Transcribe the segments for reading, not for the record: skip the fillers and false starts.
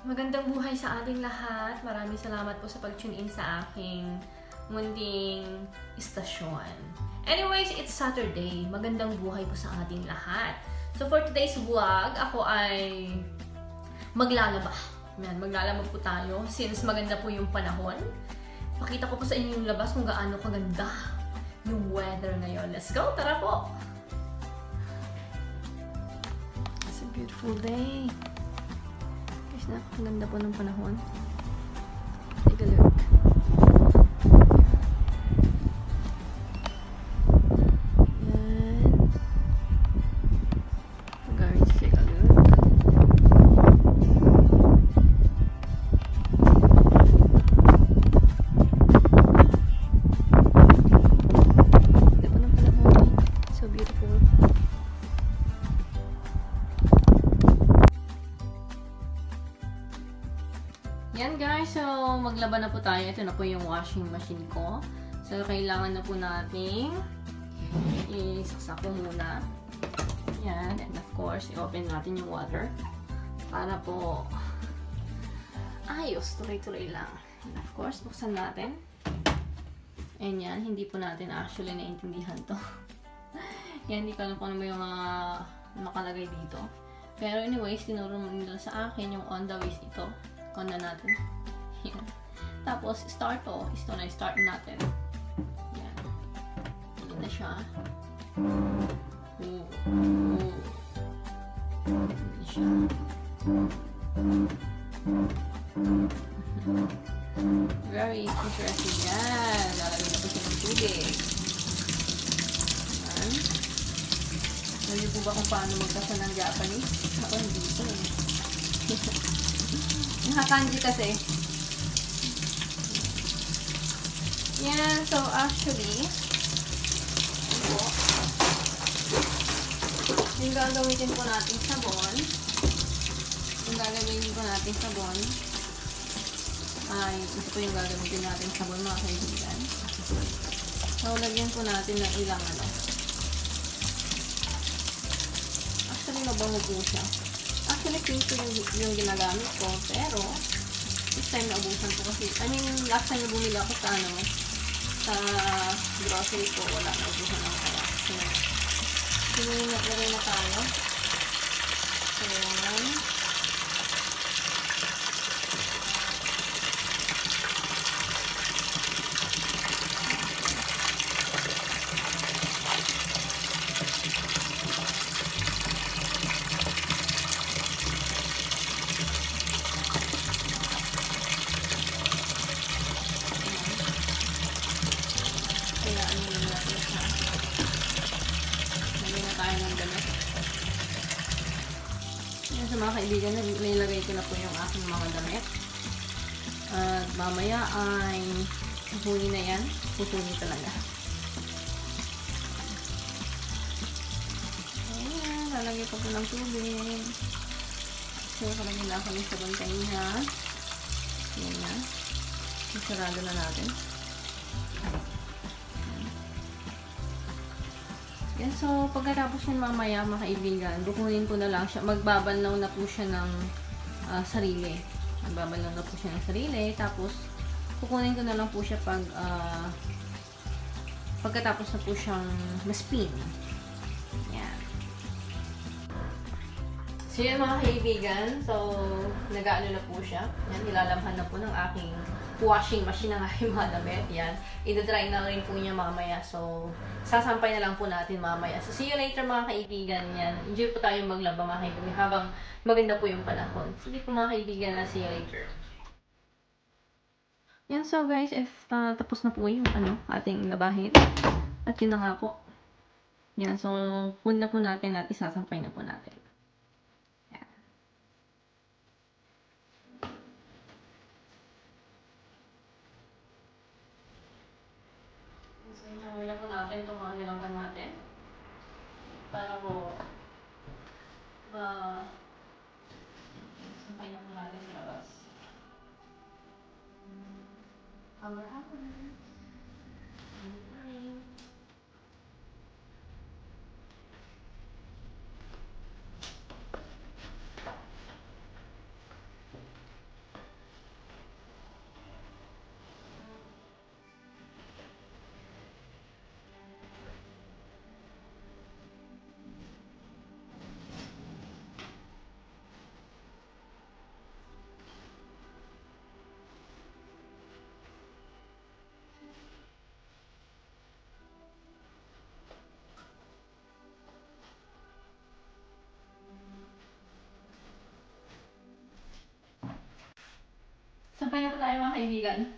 Magandang buhay sa ating lahat. Maraming salamat po sa pag-tune in sa aking munting istasyon. Anyways, it's Saturday. Magandang buhay po sa ating lahat. So for today's vlog, ako ay maglalaba. Maglalaba po tayo since maganda po yung panahon. Pakita ko po sa inyo yung labas kung gaano kaganda yung weather ngayon. Let's go! Tara po! It's a beautiful day. Napakaganda po ng panahon. Take a look. Yan. Guys, take a look. Ganda po ng panahon. So beautiful. Yan guys, so maglaba na po tayo. Ito na po yung washing machine ko. So kailangan na po nating isaksak ko muna. Yan, and of course, i-open natin yung water para po ayos, tuloy-tuloy lang. And of course, buksan natin. And yan, hindi po natin actually naintindihan to. Yan, hindi ko alam kung ano yung nakalagay dito. Pero anyways, tinuro nila sa akin yung on the waist ito. On na natin. Yan. Tapos, start to. Ito na, start natin. Yan. Yan na siya. Yan na siya. Very interesting. Yan. Lalagay na po siya ng tubig. Yan. Alam niyo po ba kung paano magkasa ng Japanese? Ako hindi po eh. Nakakanji kasi. Yan. So, actually, ito, yung gagamitin po natin sabon, ay, ito po yung gagamitin natin sabon, mga kaibigan. So, lagyan po natin ng ilang Actually, mabango po siya. Actually, pink yung ginagamit ko, pero this time naubusan ko kasi, last time na bumili ako sa sa grocery ko, wala, naubusan ako kaya. So, lagay na tayo. So, sa mga kaibigan, nilagay ko na po yung aking mga damit. At mamaya ay pupunin na yan. Pupunin talaga. Ayan, lalagay pa po ng tubig. So, kalagay lang kami sa bantay niya. Ayan na. Sarado na natin. Yan, so pagkatapos yun mamaya mga kaibigan, bukunin ko na lang siya, magbabanlaw na po siya ng sarili. Magbabanlaw na po siya ng sarili, tapos kukunin ko na lang po siya pagkatapos na po siyang ma-spin. Yan. So yun mga kaibigan, so nag-aano na po siya. Yan, nilalamhan na po ng aking washing machine ng aking mga damit. Yan. I-dry na rin po niya mamaya. So, sasampay na lang po natin mamaya. So, see you later mga kaibigan. Yan. Enjoy po tayong maglaba mga kaibigan habang maganda po yung panahon. Sige po mga kaibigan na see you later. Yan. So guys, if tapos na po yung ating labahin. At yun na nga po. Yan. So, pun na po natin at isasampay na po natin. Wala po natin itong mga nilanggan natin para po sampay na po natin sa labas. Hammer. Kaya po tayo mga kaibigan.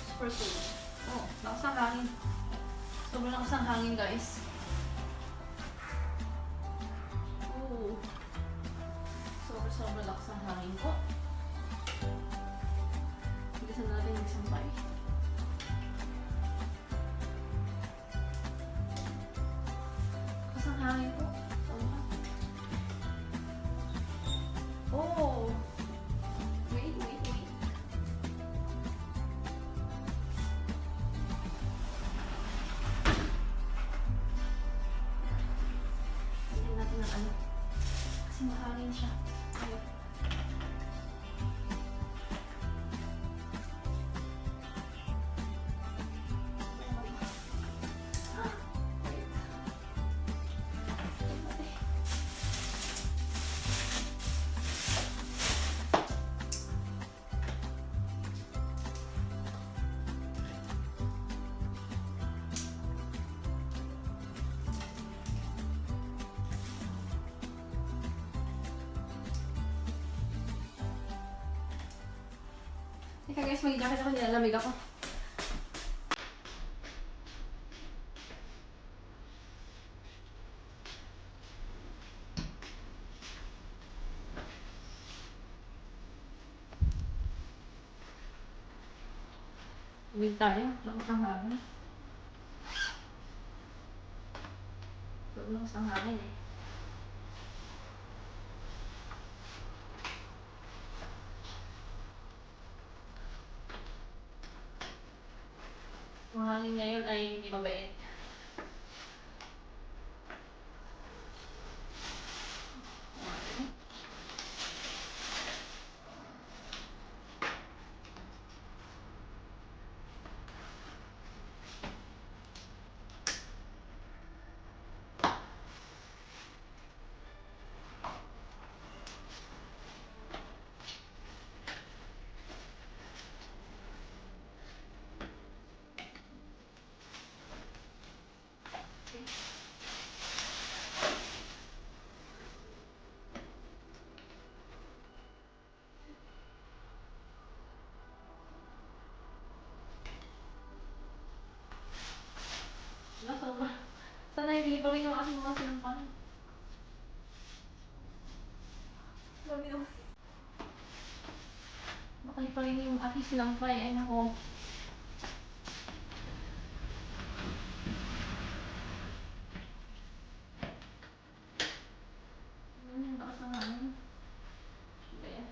Super cool. Oh, lakas ng hangin. Sobrang lakas ng hangin, guys. Oh. Sobrang lakas ng hangin po. Bilisan natin yung sampay. Lakas ng hangin po. Oh! Wait. Tignan natin ang ano. Kasi mahangin siya. Ayun. Teka guys, mag-jacket ako, nilalamig ako. Uwig tayo, lakas ng hangin. Lakas ng hangin eh. Ang hangin ngayon ay hindi mabait. Sana hindi pa rin yung aking mga sinampan. Sabi ko. Baka pa rin yung aking sinampay. Ay nako. Lakas ng hangin. Ayan.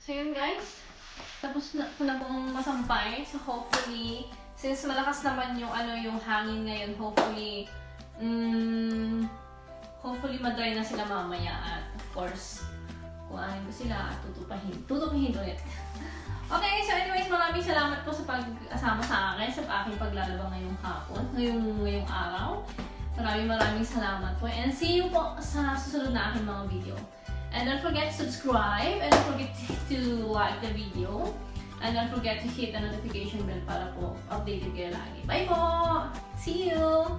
So yun guys, tapos na ko na pong masampay. So hopefully, since malakas naman yung yung hangin ngayon, hopefully madry na sila mamaya at of course, kuhanin ko sila at tutupahin ulit. Okay, so anyways, maraming salamat po sa pag-asama sa akin sa aking paglalaba ngayong hapon, ngayong araw. Maraming salamat po and see you po sa susunod na aking mga video. And don't forget to subscribe, and don't forget to like the video, and don't forget to hit the notification bell para po updated kayo lagi. Bye po! See you!